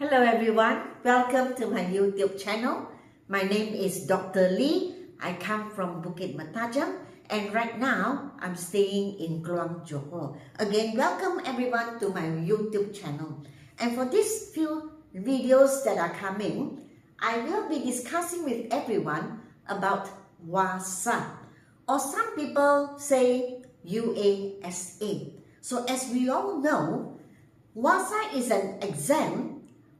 Hello everyone, welcome to my YouTube channel. My name is Dr. Lee. I come from Bukit Matajam and right now I'm staying in Kluang Johor. Again, welcome everyone to my YouTube channel. And for these few videos that are coming, I will be discussing with everyone about Uasa, or some people say Uasa. So as we all know, Uasa is an exam,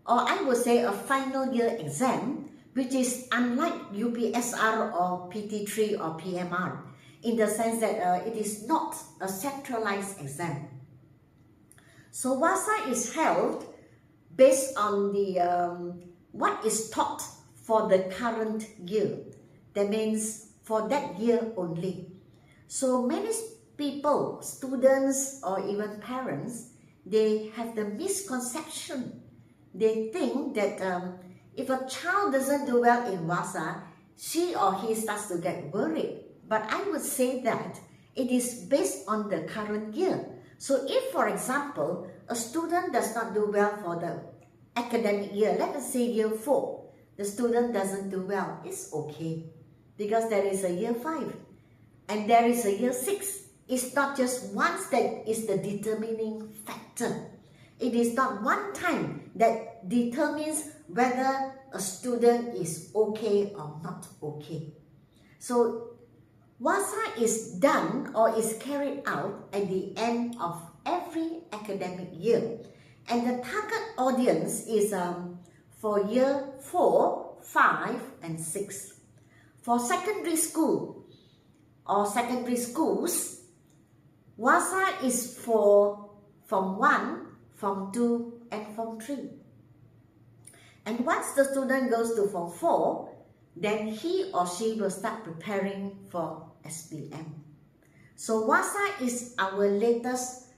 or I would say a final year exam, which is unlike UPSR or PT3 or PMR, in the sense that it is not a centralized exam. So Uasa is held based on the what is taught for the current year. That means for that year only. So many people, students or even parents, they have the misconception. They think that if a child doesn't do well in Uasa, she or he starts to get worried. But I would say that it is based on the current year. So if, for example, a student does not do well for the academic year, let us say year 4, the student doesn't do well, it's okay. Because there is a year 5 and there is a year 6. It's not just once that is the determining factor. It is not one time that determines whether a student is okay or not okay. So Uasa is done or is carried out at the end of every academic year. And the target audience is for year 4, 5 and 6. For secondary school or secondary schools, Uasa is for Form 1, Form 2 and Form 3. And once the student goes to Form 4, then he or she will start preparing for SPM. So Uasa is our latest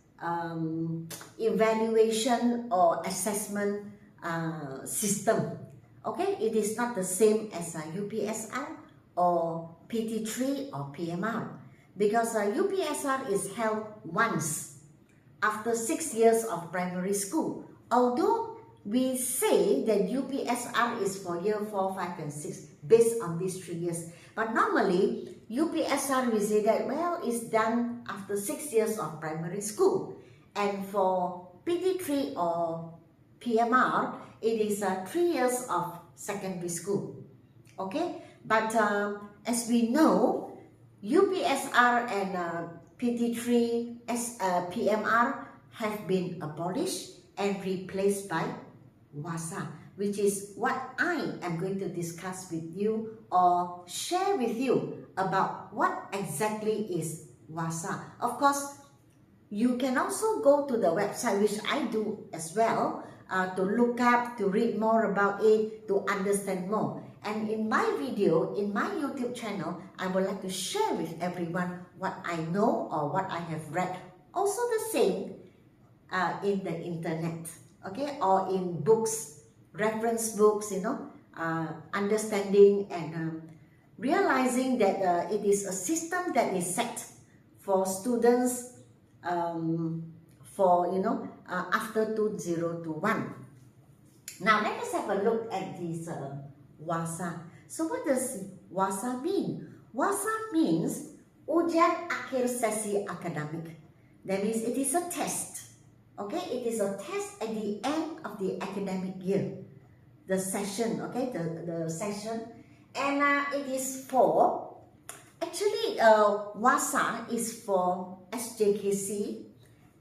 evaluation or assessment system. Okay, it is not the same as UPSR or PT3 or PMR, because UPSR is held once after 6 years of primary school. Although we say that UPSR is for year 4, 5 and 6 based on these 3 years. But normally, UPSR we say that, well, it's done after 6 years of primary school. And for PT3 or PMR, it is 3 years of secondary school. Okay? But as we know, UPSR and PT3, PMR have been abolished and replaced by Uasa, which is what I am going to discuss with you or share with you about what exactly is Uasa. Of course, you can also go to the website, which I do as well, to look up, to read more about it, to understand more. And in my video, in my YouTube channel, I would like to share with everyone what I know or what I have read. Also the same in the internet, okay, or in books, reference books, you know, understanding and realizing that it is a system that is set for students for, you know, after 2021. Now let us have a look at this Uasa. So what does Uasa mean? Uasa means Ujian Akhir Sesi Akademik. That means it is a test. Okay, it is a test at the end of the academic year. The session, okay, the session. And it is for, actually Uasa is for Sjkc,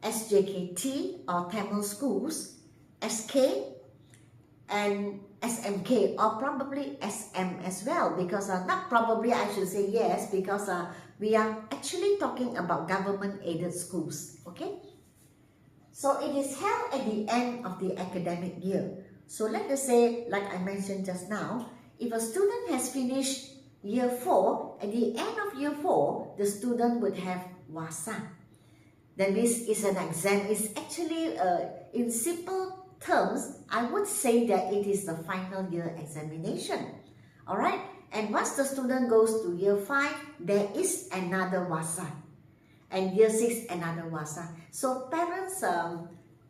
Sjkt or Tamil schools, SK and SMK, or probably SM as well, because not probably, I should say yes, because we are actually talking about government aided schools. Okay, so it is held at the end of the academic year. So let us say, like I mentioned just now, if a student has finished year 4, at the end of year 4, the student would have Uasa. That means it's an exam. It's actually, in simple terms, I would say that it is the final year examination. Alright, and once the student goes to year 5, there is another Uasa. And year 6, another Uasa. So parents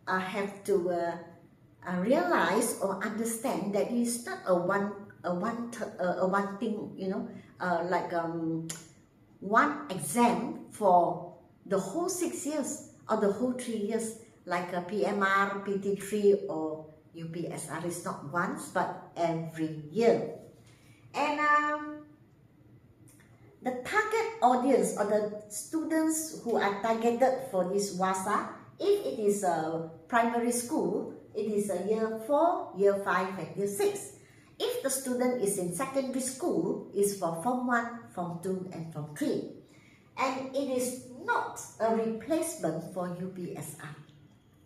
have to realize or understand that it's not a one thing, like one exam for the whole 6 years or the whole 3 years, like a PMR, PT3 or UPSR. Is not once but every year. And the target audience or the students who are targeted for this Uasa, if it is a primary school, it is a year 4, year 5 and year 6. If the student is in secondary school, it's for Form 1, Form 2 and Form 3. And it is not a replacement for UPSR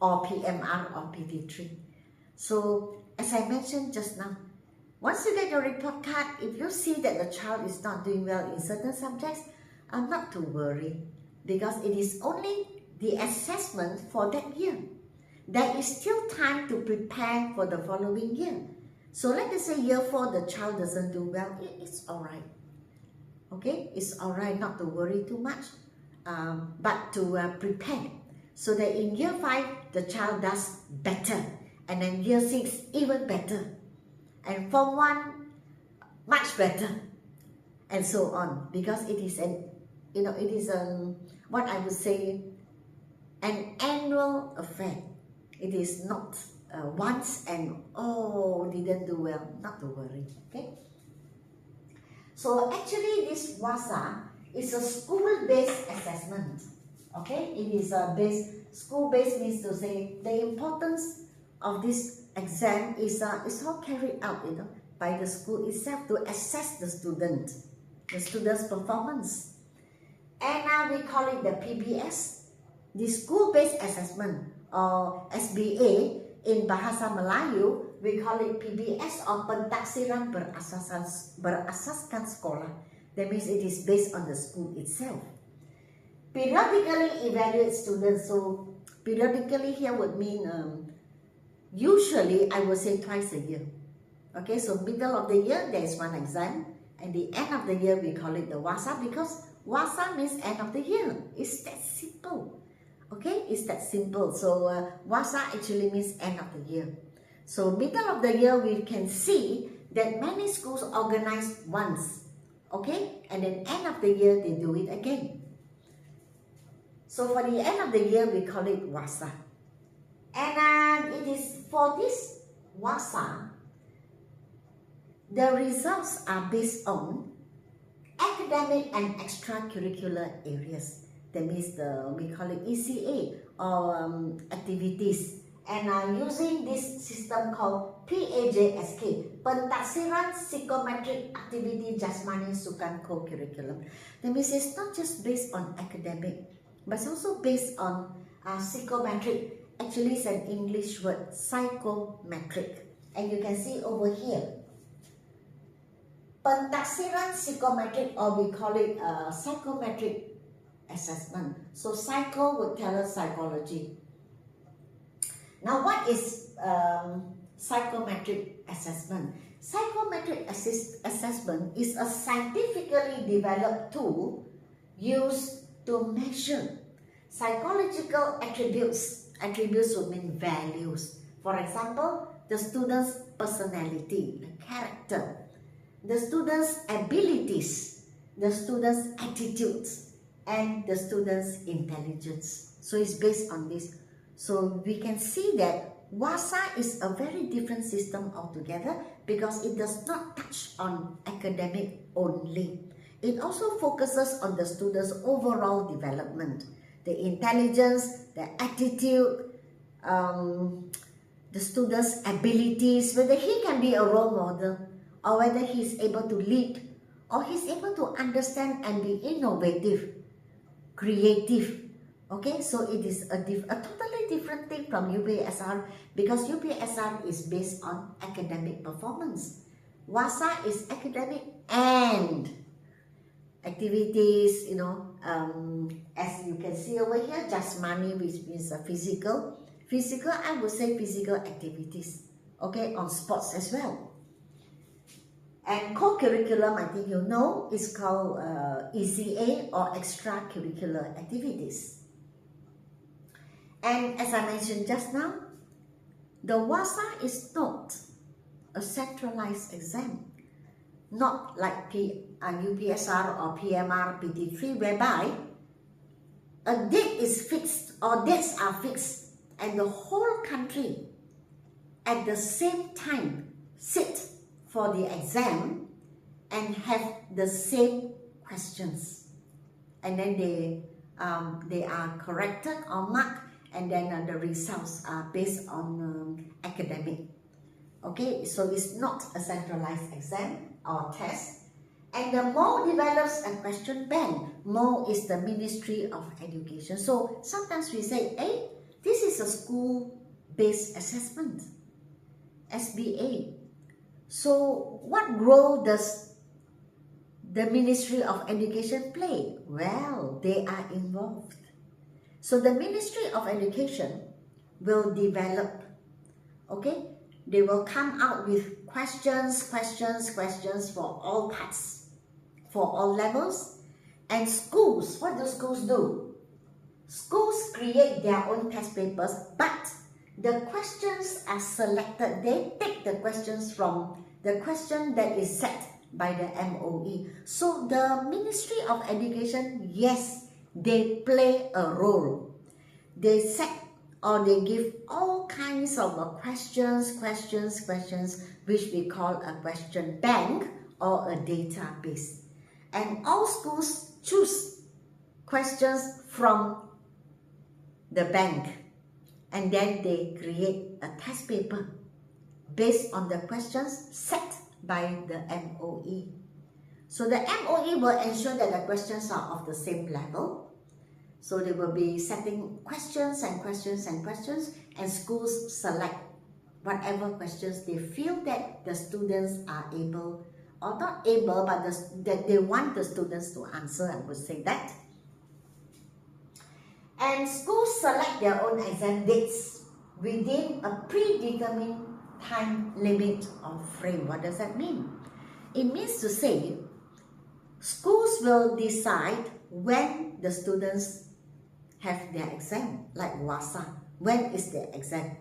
or PMR or PT3. So, as I mentioned just now, once you get your report card, if you see that the child is not doing well in certain subjects, not to worry, because it is only the assessment for that year. There is still time to prepare for the following year. So let us say year 4, the child doesn't do well, it's alright. Okay, it's alright not to worry too much, but to prepare so that in year 5, the child does better, and then year 6, even better, and Form 1, much better, and so on, because it is what I would say, an annual affair. It is not once and didn't do well, not to worry. Okay. So actually, this Uasa is a school-based assessment. Okay, it is a school-based means to say the importance of this exam is all carried out, by the school itself to assess the student's performance. And we call it the PBS, the school-based assessment, or SBA. In Bahasa Melayu, we call it PBS or Pentaksiran berasaskan sekolah. That means it is based on the school itself. Periodically evaluate students. So periodically here would mean usually I would say twice a year. Okay, so middle of the year there is one exam, and the end of the year we call it the Uasa, because Uasa means end of the year. It's that simple. Okay, it's that simple. So Uasa actually means end of the year. So middle of the year we can see that many schools organize once. Okay, and then end of the year they do it again. So for the end of the year we call it Uasa. And it is for this Uasa, the results are based on academic and extracurricular areas. That means we call it ECA or activities. And using this system called PAJSK, Pentaksiran Psychometric Activity Jasmani Sukan Co-Curriculum. That means it's not just based on academic, but it's also based on psychometric. Actually, it's an English word, psychometric. And you can see over here, Pentaksiran Psychometric, or we call it psychometric assessment. So psycho would tell us psychology. Now what is psychometric assessment? Psychometric assessment is a scientifically developed tool used to measure psychological attributes. Attributes would mean values. For example, the student's personality, the character, the student's abilities, the student's attitudes, and the student's intelligence. So it's based on this. So we can see that Uasa is a very different system altogether, because it does not touch on academic only. It also focuses on the student's overall development, the intelligence, the attitude, the student's abilities, whether he can be a role model, or whether he is able to lead, or he's able to understand and be innovative, creative. Okay, so it is a totally different thing from UPSR, because UPSR is based on academic performance. Uasa is academic and activities, as you can see over here, Jasmani, which means physical. Physical, I would say physical activities. Okay, on sports as well. And co-curriculum, I think you know, is called ECA or extracurricular activities. And as I mentioned just now, the Uasa is not a centralized exam, not like UPSR or PMR, PT3, whereby a date is fixed or dates are fixed and the whole country at the same time sit for the exam and have the same questions, and then they are corrected or marked, and then the results are based on academic. Okay, so it's not a centralized exam or test. And the MO develops a question bank. MO is the Ministry of Education. So sometimes we say, hey, this is a school-based assessment, SBA. So what role does the Ministry of Education play? Well, they are involved. So the Ministry of Education will develop, okay? They will come out with questions for all parts, for all levels. And schools, what do schools do? Schools create their own test papers, but the questions are selected. They take the questions from the question that is set by the MOE. So the Ministry of Education, yes, they play a role. They set or they give all kinds of questions, which we call a question bank or a database. And all schools choose questions from the bank, and then they create a test paper based on the questions set by the MOE. So the MOE will ensure that the questions are of the same level. So they will be setting questions, and schools select whatever questions they feel that the students are able, or not able, but that they want the students to answer, I would say that. And schools select their own exam dates within a predetermined time limit or frame. What does that mean? It means to say, schools will decide when the students have their exam, like Uasa. When is their exam?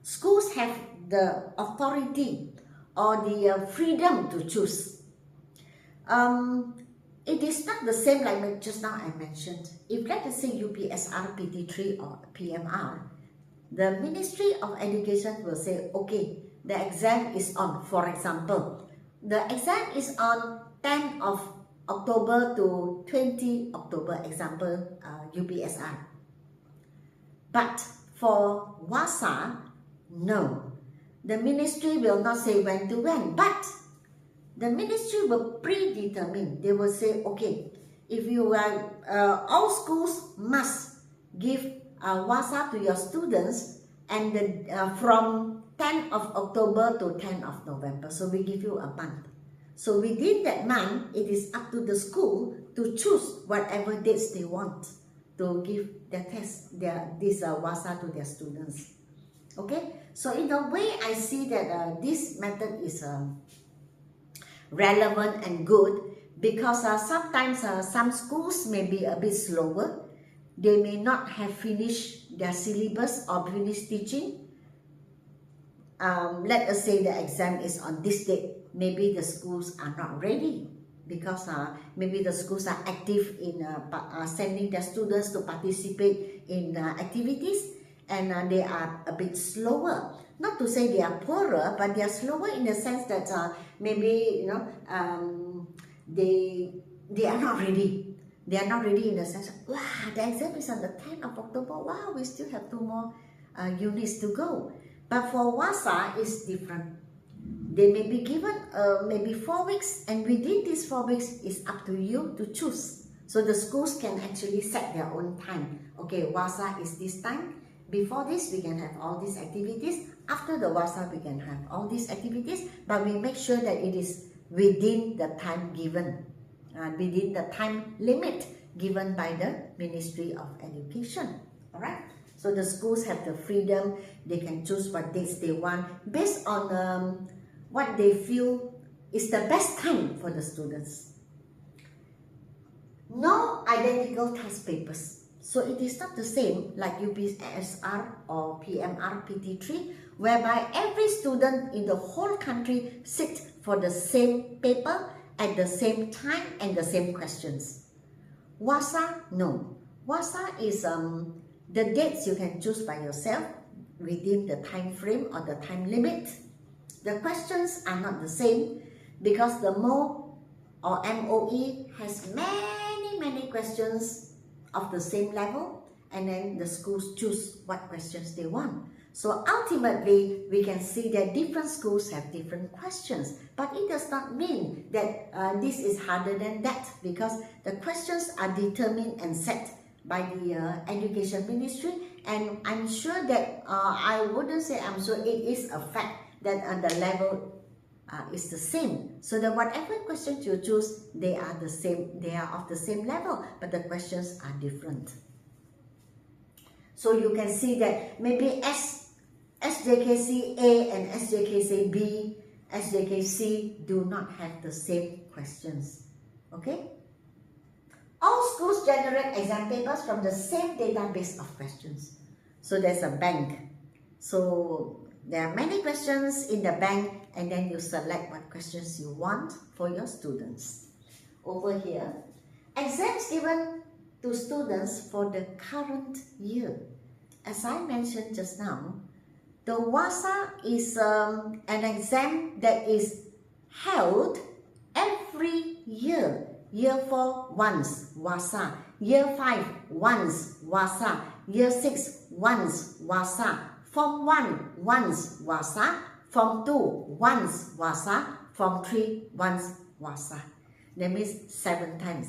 Schools have the authority or the freedom to choose. It is not the same like just now I mentioned. If let us say UPSR, PT3 or PMR, the Ministry of Education will say, okay, the exam is on, for example, the exam is on 10th of October to 20 October, example, UPSR. But for Uasa, no. The ministry will not say when to when, but the ministry will predetermine. They will say, okay, if you are, all schools must give Uasa to your students, and from 10th of October to 10th of November. So we give you a month. So within that month, it is up to the school to choose whatever dates they want to give their test, this Uasa to their students. Okay, so in a way, I see that this method is relevant and good, because sometimes some schools may be a bit slower. They may not have finished their syllabus or finished teaching. Let us say the exam is on this date. Maybe the schools are not ready, because maybe the schools are active in sending their students to participate in activities, and they are a bit slower. Not to say they are poorer, but they are slower in the sense that maybe, you know, they are not ready. They are not ready in the sense of, wow, the exam is on the 10th of October. Wow, we still have 2 more units to go. But for Uasa, it's different. They may be given maybe 4 weeks, and within these 4 weeks, it's up to you to choose. So the schools can actually set their own time. Okay, Uasa is this time. Before this, we can have all these activities. After the Uasa, we can have all these activities. But we make sure that it is within the time given, within the time limit given by the Ministry of Education. All right? So the schools have the freedom. They can choose what dates they want based on what they feel is the best time for the students. No identical test papers. So it is not the same like UPSR or PMR PT3, whereby every student in the whole country sit for the same paper at the same time and the same questions. Uasa, no. Uasa is the dates you can choose by yourself within the time frame or the time limit. The questions are not the same because the MO or MOE has many questions of the same level, and then the schools choose what questions they want. So ultimately, we can see that different schools have different questions, but it does not mean that this is harder than that, because the questions are determined and set by the Education Ministry, and I'm sure that, I wouldn't say I'm sure, it is a fact that the level is the same. So that whatever questions you choose, they are the same, they are of the same level, but the questions are different. So you can see that maybe SJKC A and SJKC B, SJKC do not have the same questions. Okay? All schools generate exam papers from the same database of questions. So there's a bank. So there are many questions in the bank, and then you select what questions you want for your students. Over here, exams given to students for the current year. As I mentioned just now, the Uasa is an exam that is held every year. Year 4 once, Uasa. Year 5 once, Uasa. Year 6 once, Uasa. Form 1 once, Uasa. Form 2 once, Uasa. Form 3 once, Uasa. That means 7 times.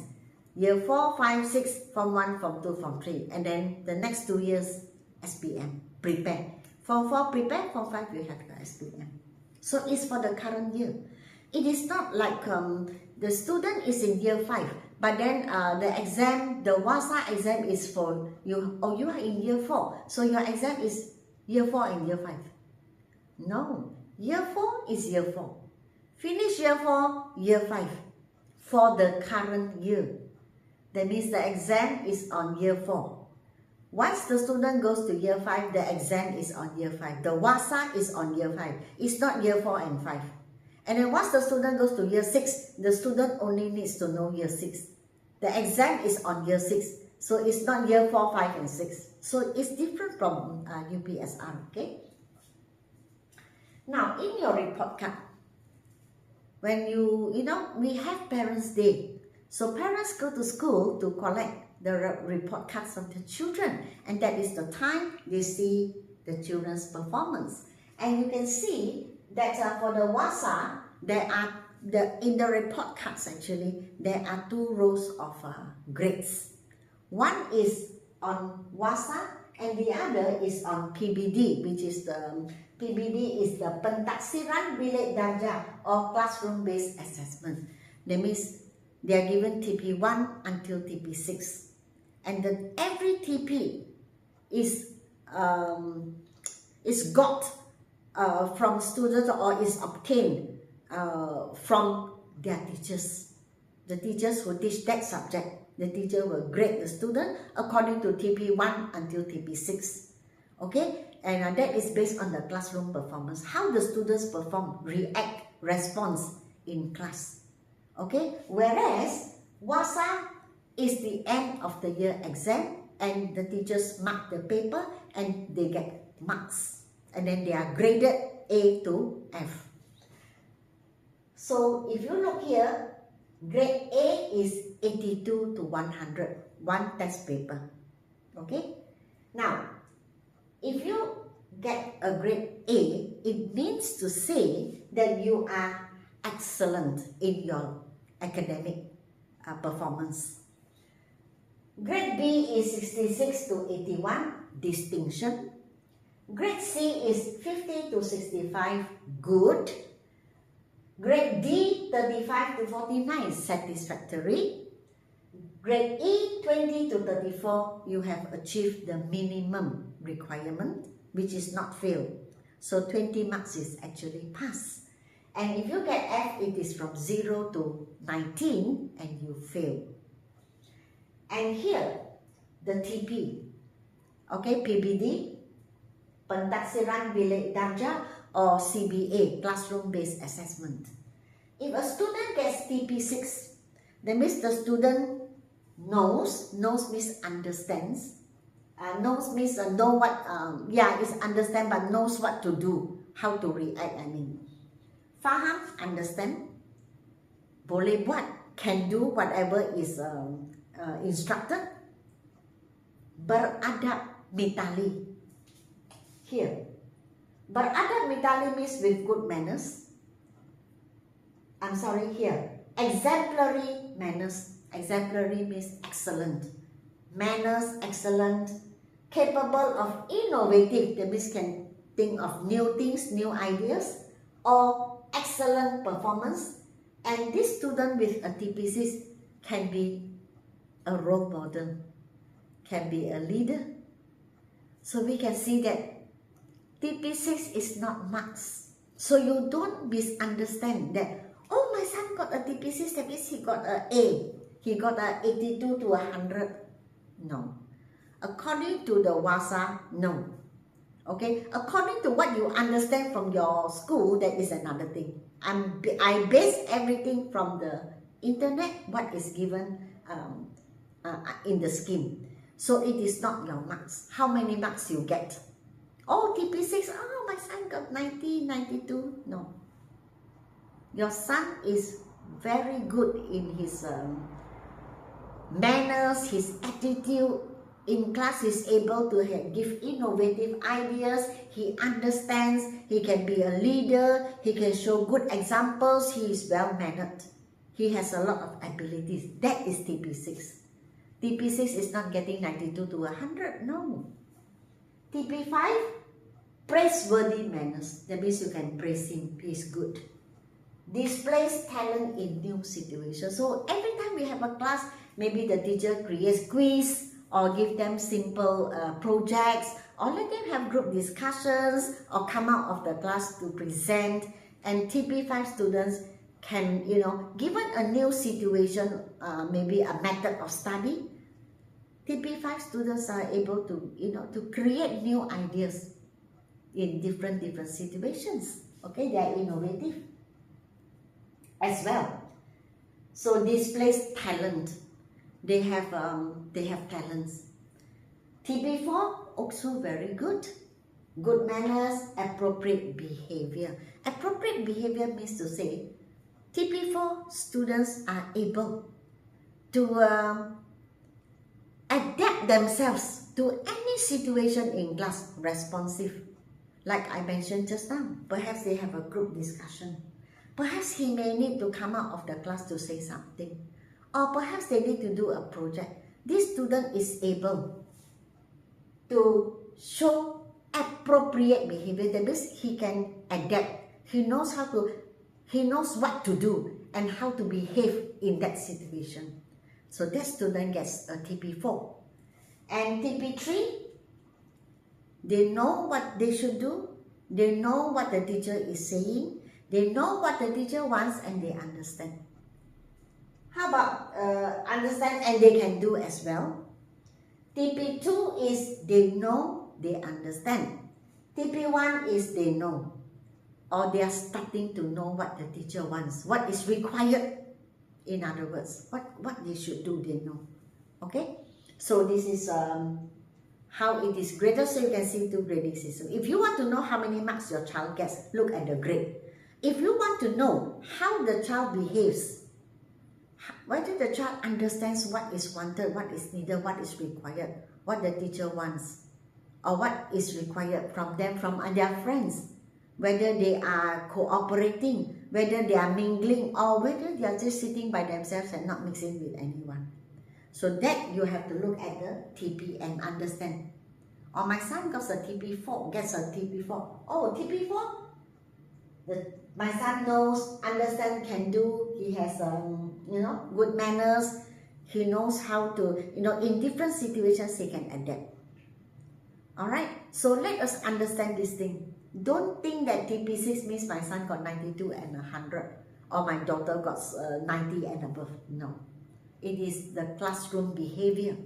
Year 4, 5, 6, Form 1, Form 2, Form 3. And then the next 2 years, SPM, prepare. Form 4, prepare. Form 5, you have the SPM. So it's for the current year. It is not like the student is in year 5, but then the exam, the Uasa exam is for you, or you are in year 4. So your exam is year 4 and year 5. No, year 4 is year 4. Finish year 4, year 5 for the current year. That means the exam is on year 4. Once the student goes to year 5, the exam is on year 5. The Uasa is on year 5. It's not year 4 and 5. And then once the student goes to year 6, the student only needs to know year 6. The exam is on year 6. So it's not year 4, 5, and 6. So it's different from UPSR, okay? Now, in your report card, when we have Parents' Day. So parents go to school to collect the report cards of the children. And that is the time they see the children's performance. And you can see that for the Uasa, in the report cards actually, there are 2 rows of grades. One is on Uasa and the other is on PBD, which is the PBD is the Pentaksiran Bilik Darjah or classroom-based assessment. That means they are given TP1 until TP6. And every TP is got from students or is obtained from their teachers. The teachers who teach that subject, the teacher will grade the student according to TP1 until TP6. Okay? And that is based on the classroom performance. How the students perform, react, response in class. Okay? Whereas Uasa is the end of the year exam, and the teachers mark the paper and they get marks. And then they are graded A to F. So if you look here, grade A is 82 to 100, one test paper. Okay? Now, if you get a grade A, it means to say that you are excellent in your academic performance. Grade B is 66 to 81, distinction. Grade C is 50 to 65, good. Grade D, 35 to 49, satisfactory. Grade E, 20 to 34, you have achieved the minimum requirement, which is not fail. So 20 marks is actually pass. And if you get F, it is from 0 to 19 and you fail. And here, the TP, okay, PBD, Pentaksiran Bilik Darjah, or CBA, classroom-based assessment. If a student gets TP6, that means the student knows means understands, knows means know what, is understand but knows what to do, how to react, I mean. Faham, understand. Boleh buat, can do whatever is instructed. Beradab mitali. Here. Beradab mitali means with good manners. I'm sorry, here. Exemplary manners. Exemplary means excellent. Manners, excellent. Capable of innovative, that means can think of new things, new ideas, or excellent performance. And this student with a TP6 can be a role model, can be a leader. So we can see that TP6 is not marks. So you don't misunderstand that, oh, my son got a TP6, that means he got an A. He got a 82 to 100. No. According to the Uasa, no. Okay? According to what you understand from your school, that is another thing. I base everything from the internet, what is given in the scheme. So it is not your marks. How many marks you get? Oh, TP6, oh, my son got 90, 92. No. Your son is very good in his manners, his attitude. In class, he's able to give innovative ideas. He understands. He can be a leader. He can show good examples. He is well-mannered. He has a lot of abilities. That is TP6. TP6 is not getting 92 to 100. No. TP5, praiseworthy manners. That means you can praise him. He is good. Displays talent in new situations. So every time we have a class, maybe the teacher creates quiz, or give them simple projects, or let them have group discussions, or come out of the class to present. And TP5 students can, given a new situation, maybe a method of study, TP5 students are able to, to create new ideas in different situations. Okay, they are innovative as well. So displays talent. They have talents. TP4 also very good. Good manners, appropriate behavior. Appropriate behavior means to say, TP4 students are able to adapt themselves to any situation in class, responsive. Like I mentioned just now, perhaps they have a group discussion. Perhaps he may need to come out of the class to say something. Or perhaps they need to do a project. This student is able to show appropriate behavior. That means he can adapt. He knows what to do and how to behave in that situation. So that student gets a TP4. And TP3, they know what they should do. They know what the teacher is saying. They know what the teacher wants and they understand. How about understand and they can do as well? TP2 is they know, they understand. TP1 is they know, or they are starting to know what the teacher wants, what is required. In other words, what they should do, they know. Okay? So this is how it is graded. So you can see two grading system. If you want to know how many marks your child gets, look at the grade. If you want to know how the child behaves, whether the child understands what is wanted, what is needed, what is required, what the teacher wants, or what is required from them, from their friends, whether they are cooperating, whether they are mingling, or whether they are just sitting by themselves and not mixing with anyone. So that you have to look at the TP and understand. Or my son gets a TP4, Oh, TP4? My son knows, understand, can do. He has, good manners. He knows how to, in different situations he can adapt. Alright, so let us understand this thing. Don't think that TP6 means my son got 92 and 100, or my daughter got 90 and above. No, it is the classroom behavior.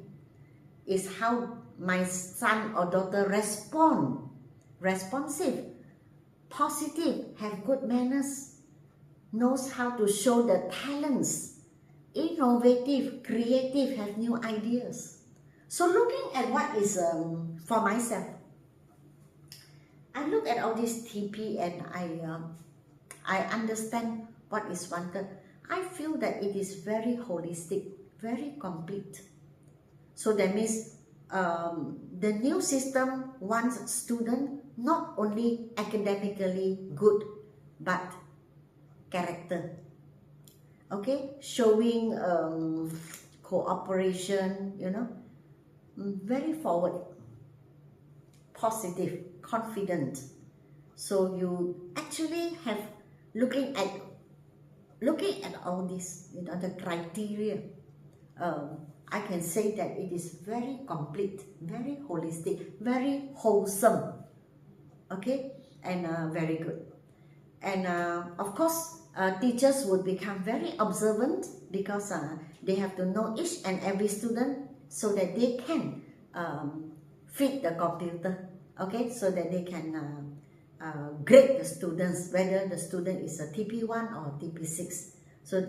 is how my son or daughter respond. Responsive, positive, have good manners, knows how to show the talents, innovative, creative, have new ideas. So looking at what is, for myself, I look at all this TP and I understand what is wanted. I feel that it is very holistic, very complete. So that means the new system wants students not only academically good, but character. Okay, showing cooperation, very forward, positive, confident. So you actually have looking at all this, the criteria. I can say that it is very complete, very holistic, very wholesome. Okay, and very good. And of course, teachers would become very observant because they have to know each and every student so that they can feed the computer, okay, so that they can grade the students, whether the student is a TP1 or TP6. So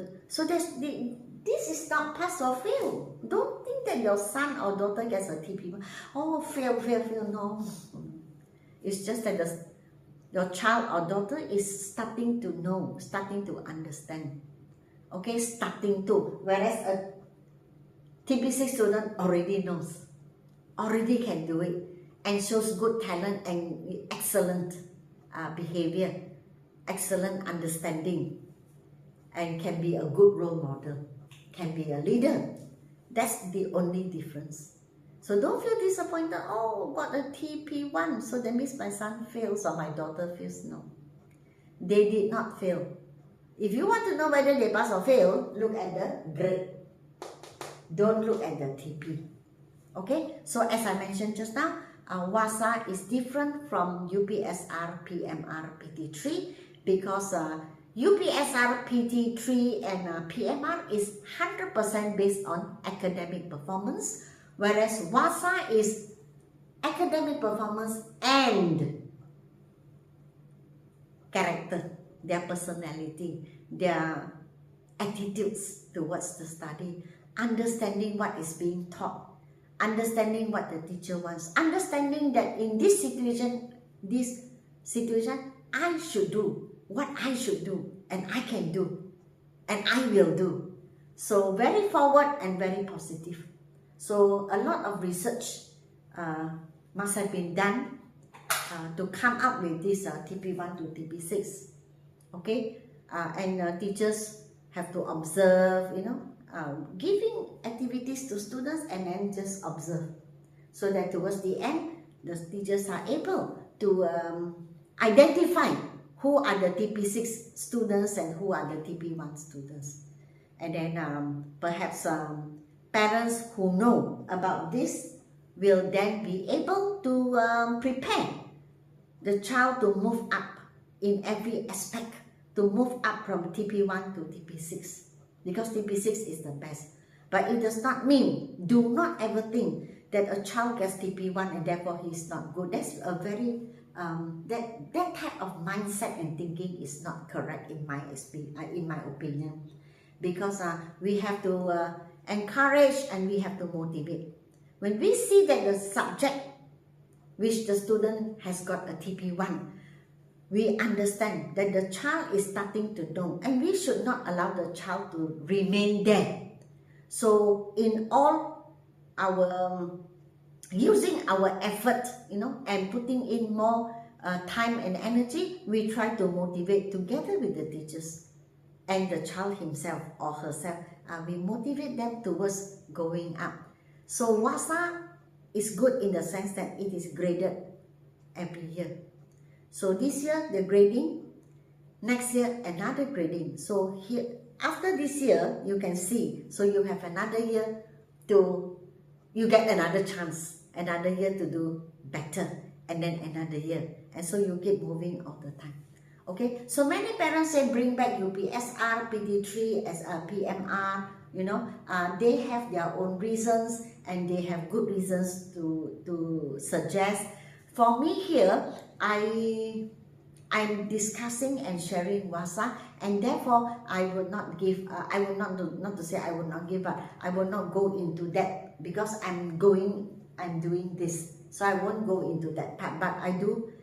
this is not pass or fail. Don't think that your son or daughter gets a TP1. Oh, fail, no. It's just that your child or daughter is starting to know, starting to understand. Okay, starting to. Whereas a TP6 student already knows, already can do it, and shows good talent and excellent behavior, excellent understanding, and can be a good role model, can be a leader. That's the only difference. So don't feel disappointed, oh, got a TP1, so that means my son fails or my daughter fails. No, they did not fail. If you want to know whether they pass or fail, look at the grade. Don't look at the TP. Okay, so as I mentioned just now, Uasa is different from UPSR, PMR, PT3 because UPSR, PT3 and PMR is 100% based on academic performance, whereas Uasa is academic performance and character, their personality, their attitudes towards the study, understanding what is being taught, understanding what the teacher wants, understanding that in this situation, I should do what I should do, and I can do, and I will do. So very forward and very positive. So a lot of research must have been done to come up with this TP1 to TP6. Okay, and teachers have to observe, giving activities to students and then just observe, so that towards the end, the teachers are able to identify who are the TP6 students and who are the TP1 students. And then perhaps parents who know about this will then be able to prepare the child to move up in every aspect, to move up from TP1 to TP6, because TP6 is the best. But it does not mean, do not ever think that a child gets TP1 and therefore he is not good. That's a very, that type of mindset and thinking is not correct in my opinion. Because we have to encourage and we have to motivate. When we see that the subject which the student has got a TP1, we understand that the child is starting to know, and we should not allow the child to remain there. So in all our using our effort, and putting in more time and energy, we try to motivate together with the teachers and the child himself or herself. We motivate them towards going up. So Uasa is good in the sense that it is graded every year. So this year the grading, next year another grading. So here, after this year, you can see, so you have another year you get another chance, another year to do better, and then another year. And so you keep moving all the time. Okay, so many parents say bring back UPSR, PT3 as a PMR. They have their own reasons, and they have good reasons to suggest. For me here, I'm discussing and sharing Uasa, and therefore I will not give, I will not do, not to say I will not give, but I will not go into that, because I'm doing this, so I won't go into that part. But I do,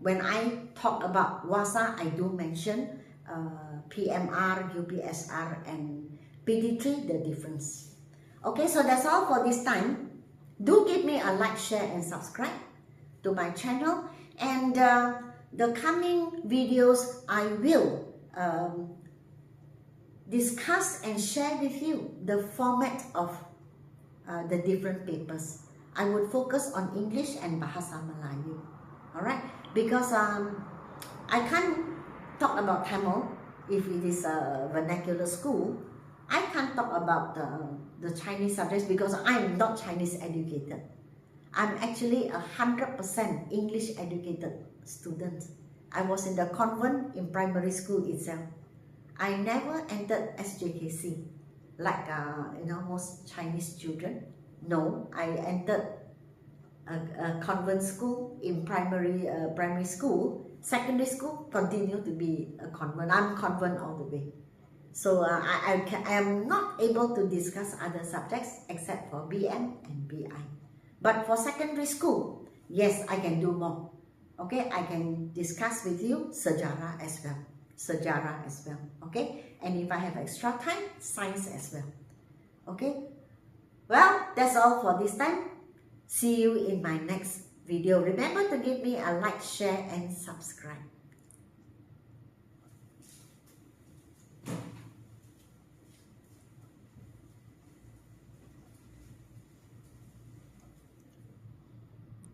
when I talk about Uasa, I do mention PMR, UPSR, and PD3, the difference. Okay, so that's all for this time. Do give me a like, share, and subscribe to my channel, and the coming videos I will discuss and share with you the format of the different papers. I would focus on English and Bahasa Melayu, alright? Because I can't talk about Tamil if it is a vernacular school. I can't talk about the Chinese subjects because I'm not Chinese educated. I'm actually 100% English educated student. I was in the convent in primary school itself. I never entered Sjkc like most Chinese children. No, I entered a convent school in primary school. Secondary school continued to be a convent. I'm convent all the way. So I am not able to discuss other subjects except for BM and BI. But for secondary school, yes, I can do more. Okay, I can discuss with you sejarah as well. Sejarah as well. Okay, and if I have extra time, science as well. Okay, well, that's all for this time. See you in my next video. Remember to give me a like, share, and subscribe.